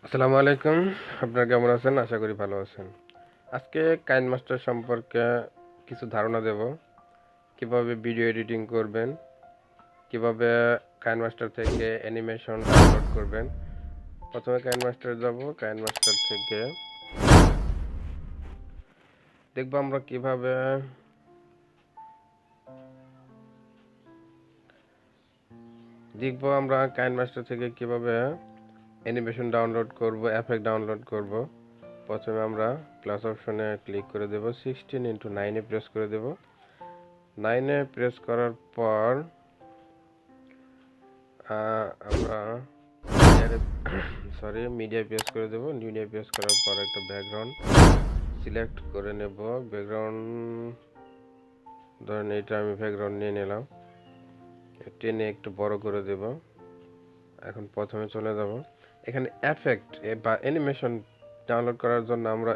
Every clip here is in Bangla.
আসসালামু আলাইকুম। আপনারা কেমন আছেন? আশা করি ভালো আছেন। আজকে কাইনমাস্টার সম্পর্কে কিছু ধারণা দেব। কিভাবে ভিডিও এডিটিং করবেন, কিভাবে কাইনমাস্টার থেকে অ্যানিমেশন ডাউনলোড করবেন। প্রথমে কাইনমাস্টার যাব। কাইনমাস্টার থেকে দেখব আমরা কাইনমাস্টার থেকে কিভাবে অ্যানিমেশন ডাউনলোড করব, এফেক্ট ডাউনলোড করব। প্রথমে আমরা প্লাস অপশনে ক্লিক করে দেব, 16:9 প্রেস করে দেব। 9 প্রেস করার পর আমরা মিডিয়া প্রেস করে দেব। মিডিয়া প্রেস করার পর একটা ব্যাকগ্রাউন্ড সিলেক্ট করে নেব। ব্যাকগ্রাউন্ড ধরেন এটা আমি ব্যাকগ্রাউন্ড নিয়ে নিলাম, টেনে একটু বড় করে দেব। এখন প্রথমে চলে যাব, এখানে এফেক্ট বা অ্যানিমেশন ডাউনলোড করার জন্য আমরা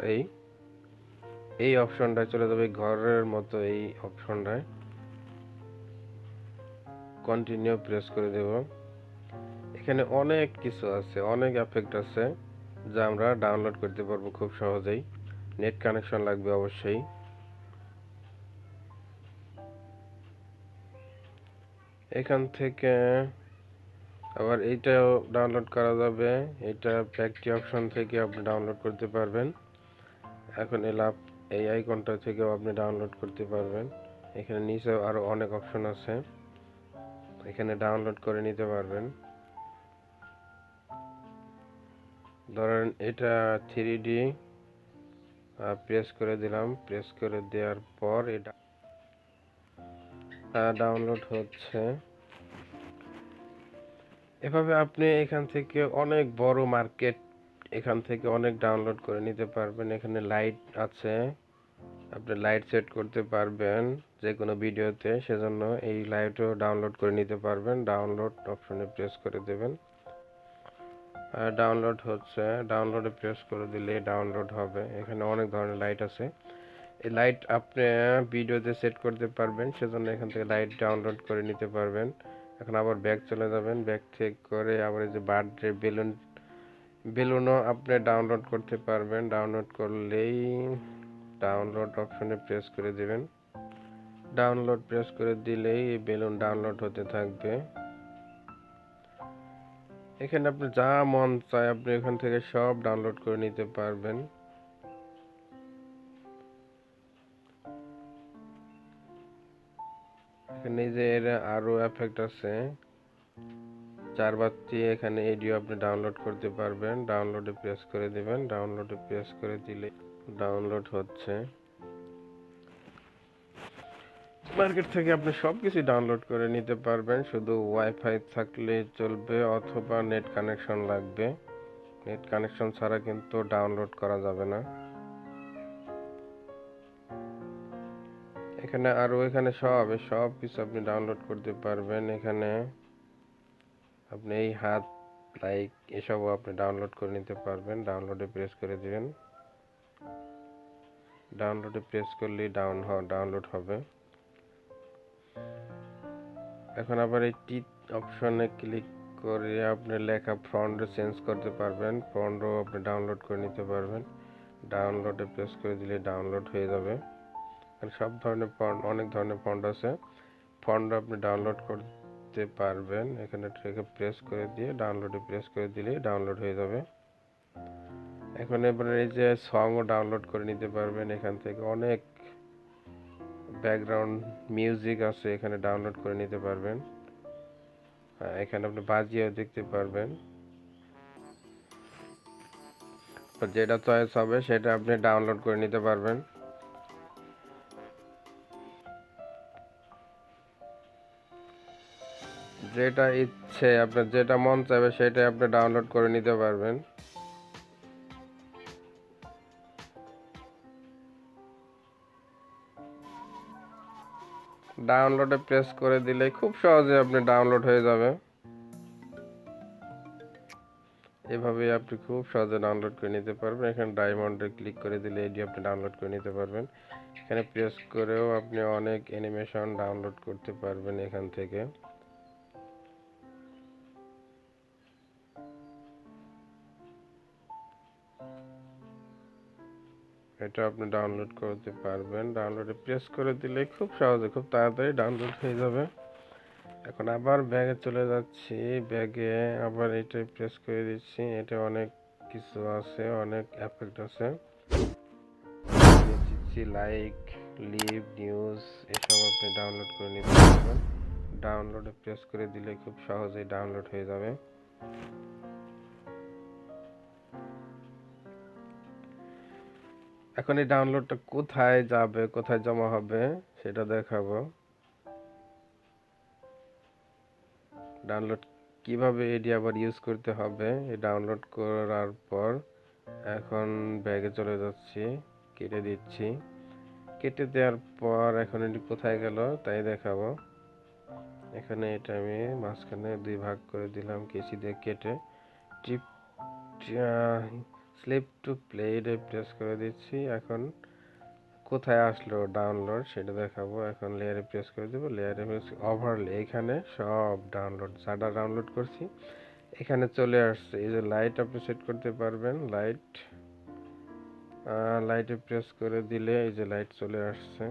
এই অপশনটায় চলে যাবে, ঘরের মতো এই অপশনটায় কন্টিনিউ প্রেস করে দেব। এখানে অনেক কিছু আছে, অনেক এফেক্ট আছে যা আমরা ডাউনলোড করতে পারবো খুব সহজেই। নেট কানেকশন লাগবে অবশ্যই। এখান থেকে আবার এইটাও ডাউনলোড করা যাবে, এটা ফ্যাক্টরি অপশন থেকে আপনি ডাউনলোড করতে পারবেন। এখন এই আইকনটা থেকেও আপনি ডাউনলোড করতে পারবেন। এখানে নিচেও আরো অনেক অপশন আছে, এখানে ডাউনলোড করে নিতে পারবেন। ধরেন এটা 3D প্রেস করে দিলাম, প্রেস করে দেওয়ার পর এটা ডাউনলোড হচ্ছে। এভাবে আপনি এখান থেকে অনেক বড় মার্কেট, এখান থেকে অনেক ডাউনলোড করে নিতে পারবেন। এখানে লাইট আছে, আপনি লাইট সেট করতে পারবেন যে কোনো ভিডিওতে, সেজন্য এই লাইটও ডাউনলোড করে নিতে পারবেন। ডাউনলোড অপশনে প্রেস করে দেবেন, ডাউনলোড হচ্ছে। ডাউনলোডে প্রেস করে দিলে ডাউনলোড হবে। এখানে অনেক ধরনের লাইট আছে, এই লাইট আপনি ভিডিওতে সেট করতে পারবেন, সেজন্য এখান থেকে লাইট ডাউনলোড করে নিতে পারবেন। এখন আবার ব্যাক চলে যাবেন, ব্যাক চেক করে আবার এই যে বার্থডে বেলুনও আপনি ডাউনলোড করতে পারবেন। ডাউনলোড করলেই ডাউনলোড অপশনে প্রেস করে দিবেন। ডাউনলোড প্রেস করে দিলেই এই বেলুন ডাউনলোড হতে থাকবে। এখানে আপনি যা মন চায় আপনি এখান থেকে সব ডাউনলোড করে নিতে পারবেন। এখানে যে এর আরো এফেক্ট আছে, চার বাতি, এখানে এডিও আপনি ডাউনলোড করতে পারবেন। ডাউনলোডে প্রেস করে দিবেন, ডাউনলোডে প্রেস করে দিলে ডাউনলোড হচ্ছে। মার্কেট থেকে আপনি সবকিছু ডাউনলোড করে নিতে পারবেন, শুধু ওয়াইফাই থাকলে চলবে অথবা নেট কানেকশন লাগবে। নেট কানেকশন ছাড়া কিন্তু ডাউনলোড করা যাবে না। এখানে সব কিছু আপনি ডাউনলোড করতে পারবেন। এখানে আপনি এই হাত, লাইক এসবও আপনি ডাউনলোড করে নিতে পারবেন। ডাউনলোডে প্রেস করে দিবেন, ডাউনলোডে প্রেস করলেই ডাউনলোড হবে। এখন আবার এই টিক অপশনে ক্লিক করে আপনি লেখা ফন্ট চেঞ্জ করতে পারবেন, ফন্টও আপনি ডাউনলোড করে নিতে পারবেন। ডাউনলোডে প্রেস করে দিলে ডাউনলোড হয়ে যাবে। সব ধরনের ফন্ট, অনেক ধরনের ফন্ট আছে, ফন্ট আপনি ডাউনলোড করতে পারবেন। এখানে প্রেস করে দিয়ে ডাউনলোডে প্রেস করে দিলে ডাউনলোড হয়ে যাবে। এখন এবার এই যে সংও ডাউনলোড করে নিতে পারবেন। এখান থেকে অনেক ব্যাকগ্রাউন্ড মিউজিক আছে, এখানে ডাউনলোড করে নিতে পারবেন। এখানে আপনি বাজিয়েও দেখতে পারবেন, যেটা চয়েস হবে সেটা আপনি ডাউনলোড করে নিতে পারবেন। যেটা ইচ্ছে, আপনার যেটা মন চাইবে সেটাই আপনি ডাউনলোড করে নিতে পারবেন। ডাউনলোডে প্রেস করে দিলে খুব সহজে আপনি ডাউনলোড হয়ে যাবে। এভাবে আপনি খুব সহজে ডাউনলোড করে নিতে পারবেন। এখানে ডায়মন্ডে ক্লিক করে দিলে এটি আপনি ডাউনলোড করে নিতে পারবেন। এখানে প্রেস করেও আপনি অনেক অ্যানিমেশন ডাউনলোড করতে পারবেন এখান থেকে। এটা আপনি ডাউনলোড করতে পারবেন। ডাউনলোডে প্রেস করে দিলে খুব সহজে খুব তাড়াতাড়ি ডাউনলোড হয়ে যাবে। এখন আবার ব্যাগে চলে যাচ্ছি, ব্যাগে আবার এটাই প্রেস করে দিচ্ছি। এটা অনেক কিছু আছে, অনেক এফেক্ট আছে। দিচ্ছি লাইক, লিভ, নিউজ এসব আপনি ডাউনলোড করে নিতে পারবেন। ডাউনলোডে প্রেস করে দিলে খুব সহজেই ডাউনলোড হয়ে যাবে। এখন এই ডাউনলোডটা কোথায় যাবে, কোথায় জমা হবে সেটা দেখাবো। ডাউনলোড কিভাবে এটি আবার ইউজ করতে হবে, এই ডাউনলোড করার পর এখন ব্যাগে চলে যাচ্ছি, কেটে দিচ্ছি। কেটে দেওয়ার পর এখন এটি কোথায় গেল তাই দেখাবো। এখানে এটা আমি মাঝখানে 2 ভাগ করে দিলাম কেচি দিয়ে কেটে। টিপ স্লিপ টু প্লে প্রেস করে দিচ্ছি। এখন কোথায় আসলো ডাউনলোড সেটা দেখাবো। এখন লেয়ারে প্রেস করে দেবো, লেয়ারে ওভারলে এখানে সব ডাউনলোড যারা ডাউনলোড করছি এখানে চলে আসছে। এই যে লাইট আপনি সেট করতে পারবেন, লাইটে প্রেস করে দিলে এই যে লাইট চলে আসছে।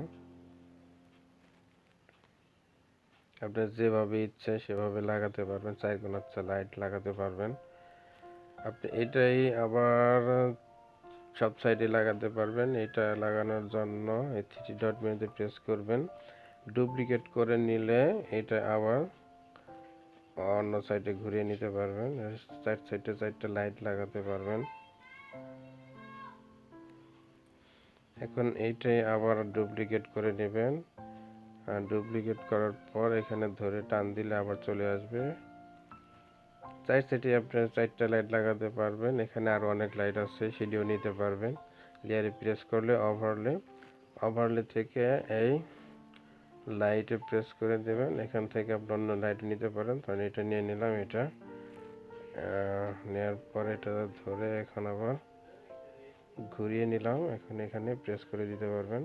আপনার যেভাবে ইচ্ছে সেভাবে লাগাতে পারবেন, 4 কোণা লাইট লাগাতে পারবেন। আপনি এটাই আবার সব সাইডে লাগাতে পারবেন। এটা লাগানোর জন্য এই 3 ডট মেনুতে প্রেস করবেন, ডুপ্লিকেট করে নিলে এটা আবার অন্য সাইডে ঘুরিয়ে নিতে পারবেন। 4 সাইডে 4টা লাইট লাগাতে পারবেন। এখন এইটাই আবার ডুপ্লিকেট করে নেবেন। ডুপ্লিকেট করার পর এখানে ধরে টান দিলে আবার চলে আসবে। 4 সাইডে আপনার 4টা লাইট লাগাতে পারবেন। এখানে আরো অনেক লাইট আছে, সেটিও নিতে পারবেন। লেয়ারে প্রেস করলে ওভারলে থেকে এই লাইটে প্রেস করে দেবেন। এখান থেকে আপনি অন্য লাইট নিতে পারেন। তাহলে এটা নিয়ে নিলাম। এটা নেওয়ার পর এটা ধরে এখন আবার ঘুরিয়ে নিলাম। এখন এখানে প্রেস করে দিতে পারবেন।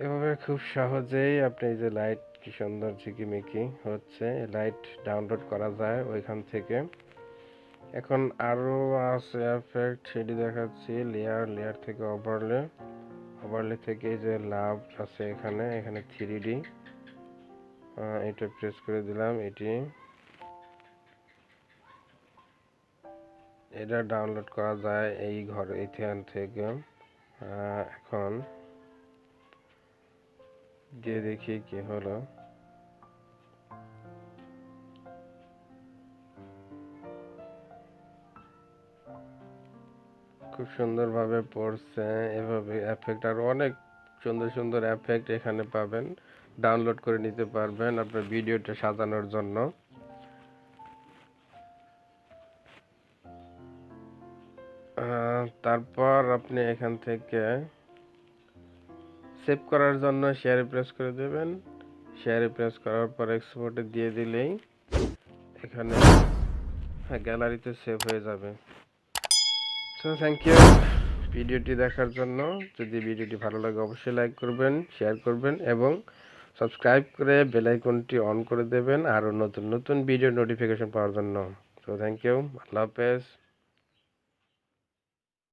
এভাবে খুব সহজেই আপনি এই যে লাইট কি সুন্দর ঝিকিমিকি হচ্ছে, লাইট ডাউনলোড করা যায় ওইখান থেকে। এখন আরো আছে এফেক্ট, সেটি দেখাচ্ছি। লেয়ার থেকে ওভারলে থেকে এই যে লাভ আছে এখানে 3D, এটা প্রেস করে দিলাম। এটা ডাউনলোড করা যায় এই ঘরে এখান থেকে। এখন দিয়ে দেখি কি হলো। খুব সুন্দরভাবে পড়ছে। এভাবে এফেক্ট আর অনেক সুন্দর সুন্দর এফেক্ট এখানে পাবেন, ডাউনলোড করে নিতে পারবেন আপনার ভিডিওটা সাজানোর জন্য। তারপর আপনি এখান থেকে সেভ করার জন্য শেয়ারে প্রেস করে দেবেন। শেয়ারে প্রেস করার পর এক্সপোর্টে দিয়ে দিলেই এখানে গ্যালারিতে সেভ হয়ে যাবে। সো থ্যাংক ইউ ভিডিওটি দেখার জন্য। যদি ভিডিওটি ভালো লাগে অবশ্যই লাইক করবেন, শেয়ার করবেন এবং সাবস্ক্রাইব করে বেল আইকনটি অন করে দেবেন আরও নতুন নতুন ভিডিও নোটিফিকেশন পাওয়ার জন্য। সো থ্যাংক ইউ, আল্লাহ হাফেজ।